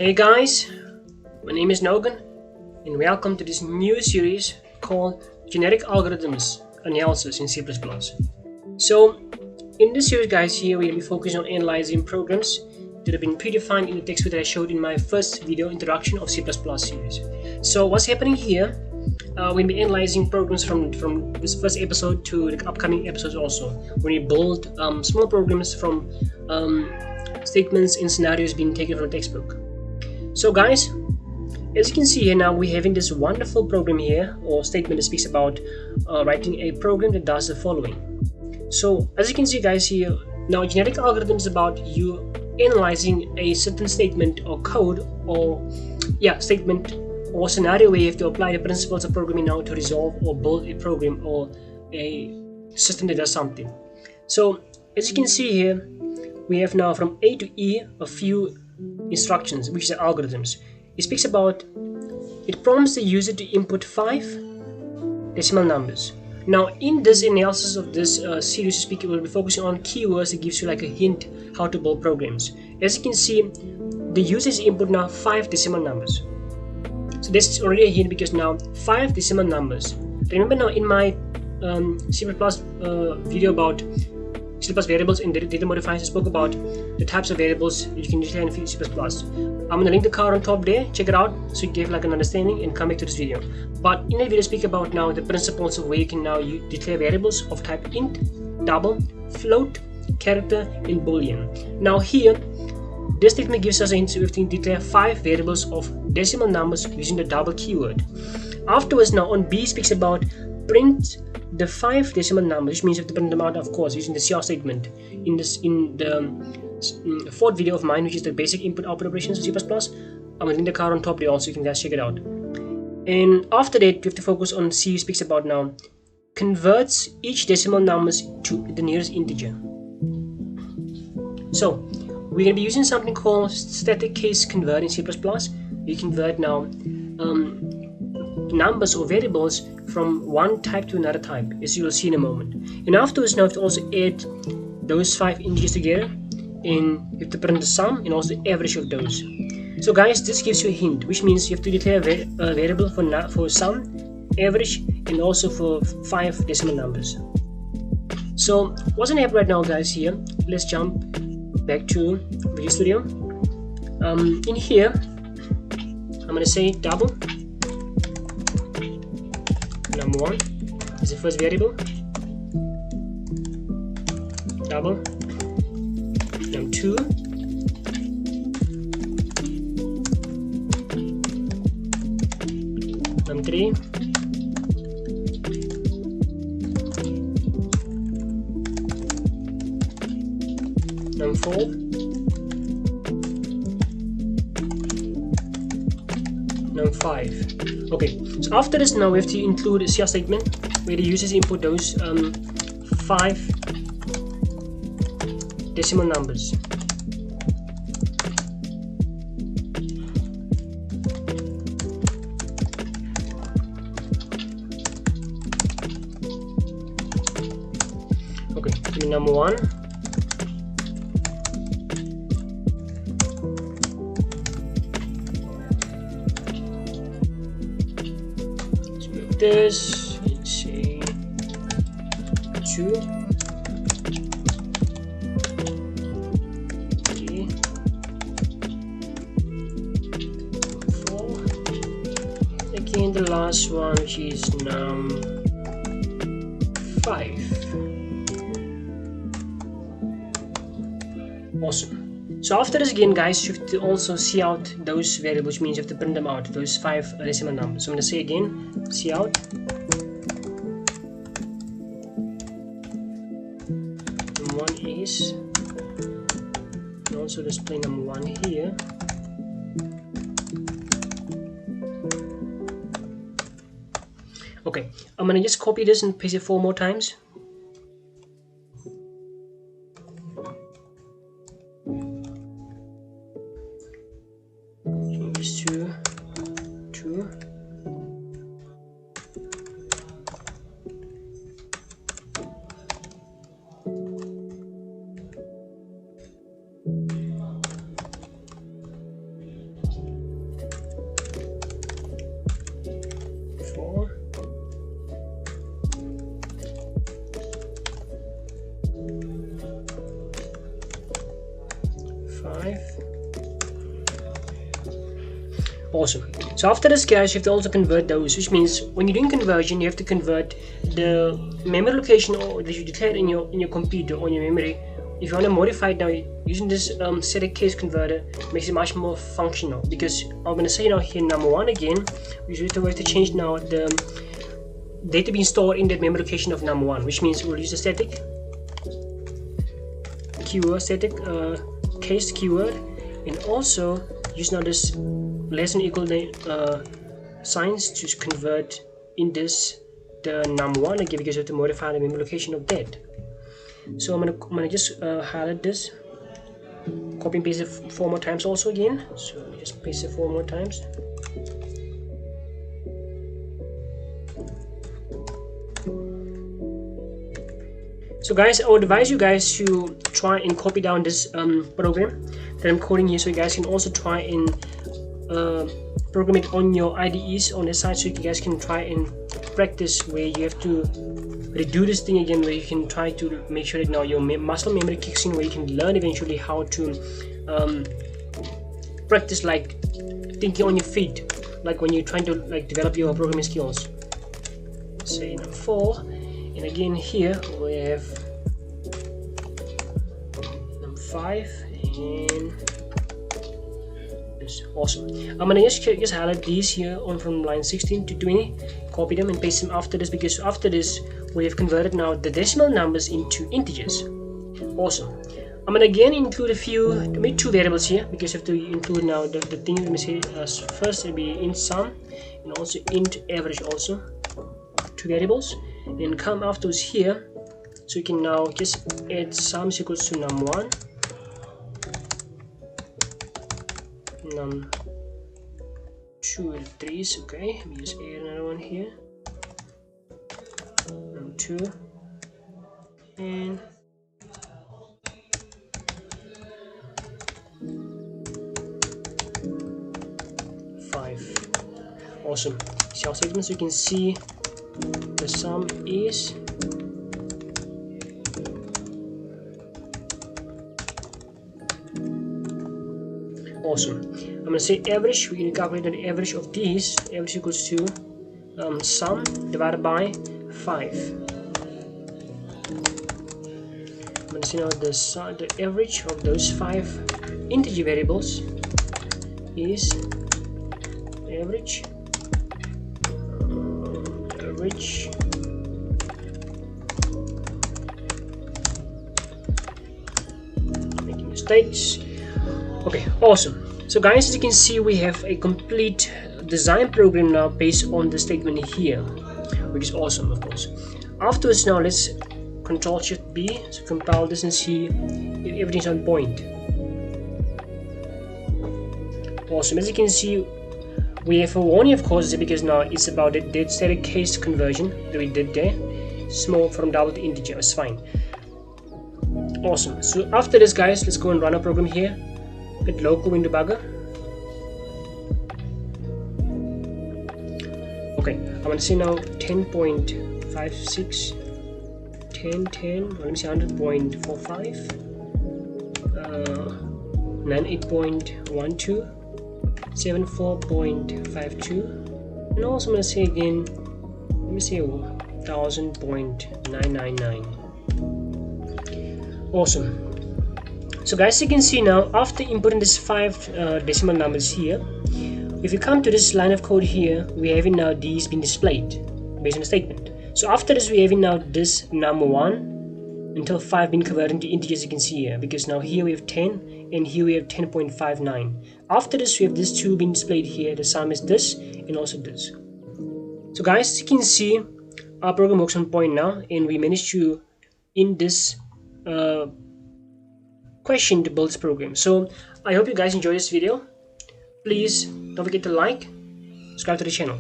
Hey guys, my name is Nogan and welcome to this new series called Generic Algorithms Analysis in C++. So in this series guys, here we'll be focusing on analyzing programs that have been predefined in the textbook that I showed in my first video introduction of C++ series. So what's happening here, we'll be analyzing programs from this first episode to the upcoming episodes also, when we build small programs from statements and scenarios being taken from the textbook. So guys, as you can see here now, we're having this wonderful program here, or statement that speaks about writing a program that does the following. So as you can see guys here, now generic algorithm is about you analyzing a certain statement or code or statement or scenario where you have to apply the principles of programming now to resolve or build a program or a system that does something. So as you can see here, we have now from A to E a few instructions, which are algorithms. It speaks about, it prompts the user to input 5 decimal numbers. Now in this analysis of this series speak, we'll be focusing on keywords that gives you like a hint how to build programs. As you can see, the user is input now 5 decimal numbers. So this is already a hint because now 5 decimal numbers. Remember now in my C++ video about C++ variables and data modifiers, I spoke about the types of variables you can declare in C++. I'm going to link the card on top there, check it out so you get like an understanding and come back to this video. But in the video I speak about now the principles of where you can now declare variables of type int, double, float, character and boolean. Now here, this statement gives us a hint, so we have to declare 5 variables of decimal numbers using the double keyword. Afterwards now on B speaks about print the 5 decimal numbers, which means you have to print them out of course using the CR statement in the fourth video of mine, which is the basic input output operations of C++. I'm going to link the card on top there also, you can guys check it out. And after that we have to focus on C, speaks about now converts each decimal numbers to the nearest integer. So we're going to be using something called static case convert in C++. You convert now numbers or variables from one type to another type, as you will see in a moment. And afterwards now you have to also add those 5 integers together, and you have to print the sum and also the average of those. So guys, this gives you a hint, which means you have to declare a variable for sum, average and also for 5 decimal numbers. So what's gonna happen right now guys here, let's jump back to Visual Studio. In here I'm gonna say double num1 is the first variable, double num2 num3 num4 num5. Okay, so after this now we have to include a CR statement where the users input those 5 decimal numbers. Okay, give me number 1. This, let's say 2, 3, 4. Again, the last one, which is num5. Awesome. So after this again guys, you have to also see out those variables, which means you have to print them out, those 5 decimal numbers. So I'm going to say again, see out num1 is, and also display num1 here. Okay, I'm going to just copy this and paste it 4 more times. Change to 2. Awesome. So after this, guys, you have to also convert those, which means when you're doing conversion, you have to convert the memory location or that you declared in your computer or your memory. If you want to modify it now, using this static case converter makes it much more functional. Because I'm going to say now here num1 again, we have to change now the data being stored in that memory location of num1, which means we'll use the static keyword, static case keyword, and also use now this less than equal signs to convert in this the num1 again, because you have to modify the memory location of that. So I'm gonna just highlight this, copy and paste it 4 more times also again. So just paste it 4 more times. So guys, I would advise you guys to try and copy down this program that I'm coding here, so you guys can also try and program it on your IDEs on the side, so you guys can try and practice where you have to redo this thing again, where you can try to make sure that now your muscle memory kicks in, where you can learn eventually how to practice like thinking on your feet, like when you're trying to like develop your programming skills. Say number 4. And again here we have number 5 and this. Awesome. I'm gonna just highlight these here on from line 16 to 20, copy them and paste them after this, because after this we have converted now the decimal numbers into integers. Awesome. I'm gonna again include maybe 2 variables here, because you have to include now the thing. Let me say first it'll be int sum and also int average, also 2 variables. And come afterwards here, so you can now just add sum is equals to num1, num2 and 3 is okay. Let me just add another one here, num2 and awesome. Shell segments, you can see the sum is awesome. I'm gonna say average. We can calculate the average of these. Average equals to sum divided by 5. I'm gonna say now the average of those 5 integer variables is average. Making mistakes. Okay, awesome. So guys, as you can see, we have a complete design program now based on the statement here, which is awesome, of course. Afterwards, now let's Ctrl+Shift+B to compile this and see if everything's on point. Awesome. As you can see, we have a warning, of course, because now it's about the static case conversion that we did there. Small from double to integer, it's fine. Awesome. So after this, guys, let's go and run our program here. Hit local window debugger. Okay, I'm gonna say now 10.56, 10, let me see 100.45, 98.12. 74.52, and also I'm going to say again, let me say 1000.999. Awesome. So guys, you can see now after inputting these 5 decimal numbers here, if you come to this line of code here, we have now these being displayed based on the statement. So after this, we have now this num1 until 5 being converted into integers, you can see here, because now here we have 10 and here we have 10.59. After this, we have this 2 being displayed here. The sum is this and also this. So guys, as you can see, our program works on point now, and we managed to in this question to build this program. So I hope you guys enjoyed this video. Please don't forget to like, subscribe to the channel.